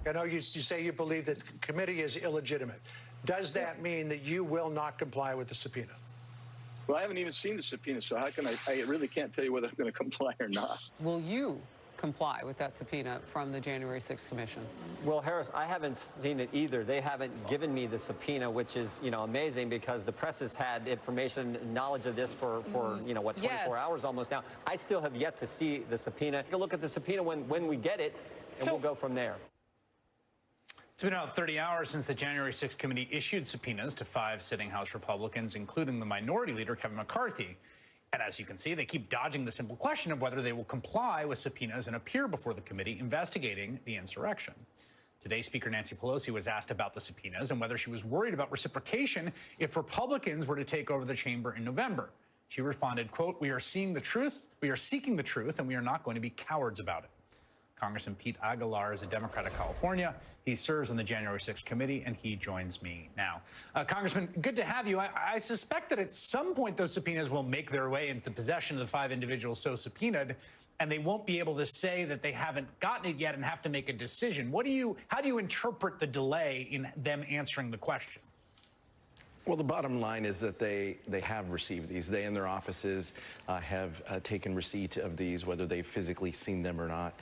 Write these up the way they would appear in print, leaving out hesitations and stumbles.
I know you say you believe that the committee is illegitimate. Does that mean that you will not comply with the subpoena? Well, I haven't even seen the subpoena, so how can I really can't tell you whether I'm going to comply or not. Will you comply with that subpoena from the January 6th Commission? Well, Harris, I haven't seen it either. They haven't given me the subpoena, which is, amazing because the press has had information, knowledge of this for 24 hours almost now. I still have yet to see the subpoena. Take a look at the subpoena when we get it, and we'll go from there. It's been about 30 hours since the January 6th committee issued subpoenas to 5 sitting House Republicans, including the minority leader, Kevin McCarthy. And as you can see, they keep dodging the simple question of whether they will comply with subpoenas and appear before the committee investigating the insurrection. Today, Speaker Nancy Pelosi was asked about the subpoenas and whether she was worried about reciprocation if Republicans were to take over the chamber in November. She responded, quote, "We are seeing the truth, we are seeking the truth, and we are not going to be cowards about it." Congressman Pete Aguilar is a Democrat of California. He serves on the January 6th committee, and he joins me now. Congressman, good to have you. I suspect that at some point those subpoenas will make their way into the possession of the 5 individuals so subpoenaed, and they won't be able to say that they haven't gotten it yet and have to make a decision. How do you interpret the delay in them answering the question? Well, the bottom line is that they have received these. They and their offices have taken receipt of these. Whether they've physically seen them or not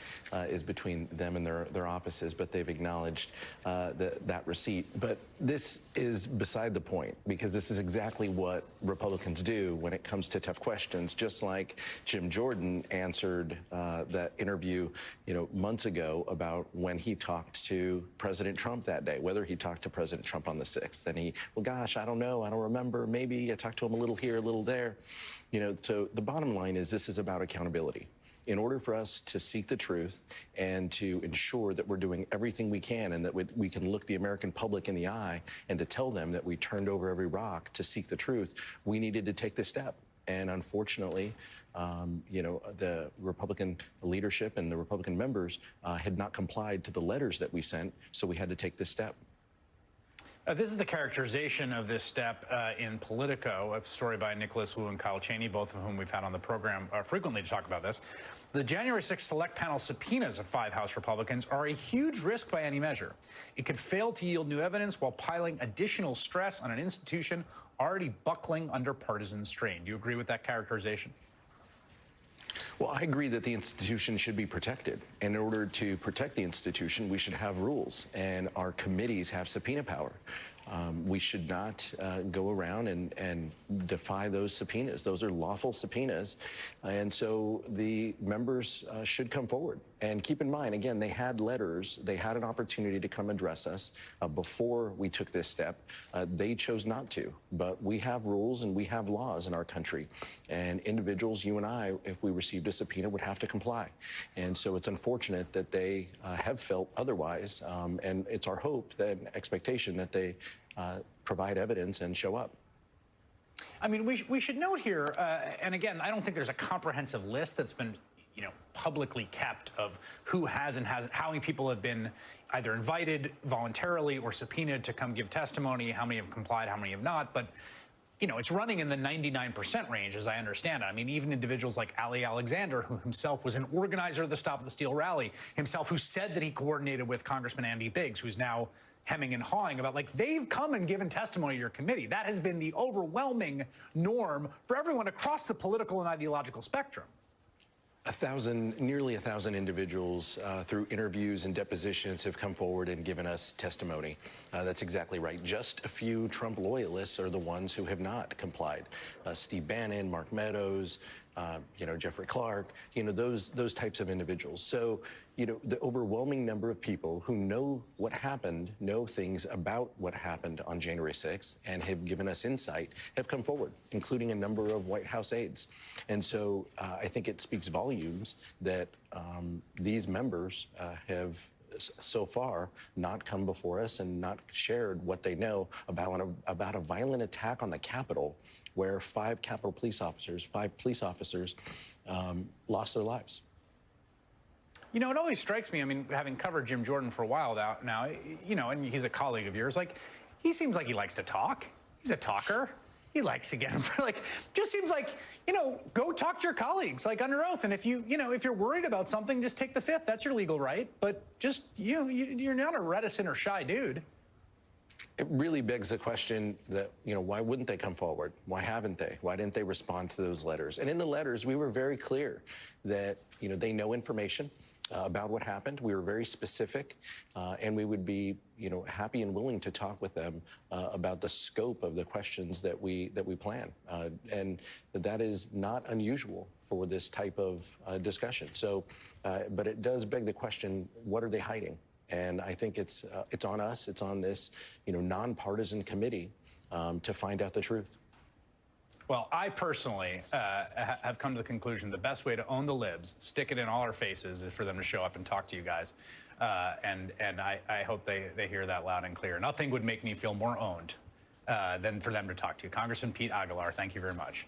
is between them and their offices, but they've acknowledged that receipt. But this is beside the point, because this is exactly what Republicans do when it comes to tough questions, just like Jim Jordan answered that interview months ago about when he talked to President Trump that day, whether he talked to President Trump on the 6th. And well, gosh, I don't know. I don't remember. Maybe I talked to him a little here, a little there. So the bottom line is this is about accountability. In order for us to seek the truth and to ensure that we're doing everything we can and that we can look the American public in the eye and to tell them that we turned over every rock to seek the truth, we needed to take this step. And unfortunately, the Republican leadership and the Republican members had not complied to the letters that we sent, so we had to take this step. This is the characterization of this step in Politico, a story by Nicholas Wu and Kyle Cheney, both of whom we've had on the program frequently to talk about this. The January 6th select panel subpoenas of 5 House Republicans are a huge risk by any measure. It could fail to yield new evidence while piling additional stress on an institution already buckling under partisan strain. Do you agree with that characterization? Well, I agree that the institution should be protected. In order to protect the institution, we should have rules, and our committees have subpoena power. We should not go around and defy those subpoenas. Those are lawful subpoenas, and so the members should come forward. And keep in mind, again, they had letters. They had an opportunity to come address us before we took this step. They chose not to, but we have rules and we have laws in our country. And individuals, you and I, if we received a subpoena, would have to comply. And so it's unfortunate that they have felt otherwise. And it's our hope, that expectation that they provide evidence and show up. I mean, we should note here, and again, I don't think there's a comprehensive list that's been publicly kept of who has and hasn't, how many people have been either invited voluntarily or subpoenaed to come give testimony, how many have complied, how many have not. But, it's running in the 99% range, as I understand it. I mean, even individuals like Ali Alexander, who himself was an organizer of the Stop the Steal rally, himself who said that he coordinated with Congressman Andy Biggs, who's now hemming and hawing about, they've come and given testimony to your committee. That has been the overwhelming norm for everyone across the political and ideological spectrum. Nearly 1,000 individuals through interviews and depositions have come forward and given us testimony. That's exactly right. Just a few Trump loyalists are the ones who have not complied. Steve Bannon, Mark Meadows, Jeffrey Clark, those types of individuals. So, the overwhelming number of people who know what happened, know things about what happened on January 6th, and have given us insight, have come forward, including a number of White House aides. And so I think it speaks volumes that these members have so far not come before us and not shared what they know about a violent attack on the Capitol, where 5 Capitol police officers, lost their lives. It always strikes me, I mean, having covered Jim Jordan for a while now, and he's a colleague of yours, he seems like he likes to talk. He's a talker. he likes to get them. Like, just seems like, you know, go talk to your colleagues, like under oath. And if if you're worried about something, just take the fifth. That's your legal right. But just, you're not a reticent or shy dude. It really begs the question that, why wouldn't they come forward? Why haven't they? Why didn't they respond to those letters? And in the letters, we were very clear that, they know information about what happened. We were very specific, and we would be, happy and willing to talk with them about the scope of the questions that we plan. And that is not unusual for this type of discussion. So, but it does beg the question, what are they hiding? And I think it's on us, it's on this, nonpartisan committee to find out the truth. Well, I personally have come to the conclusion the best way to own the libs, stick it in all our faces, is for them to show up and talk to you guys. And I hope they hear that loud and clear. Nothing would make me feel more owned than for them to talk to you. Congressman Pete Aguilar, thank you very much.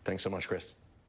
Thanks so much, Chris.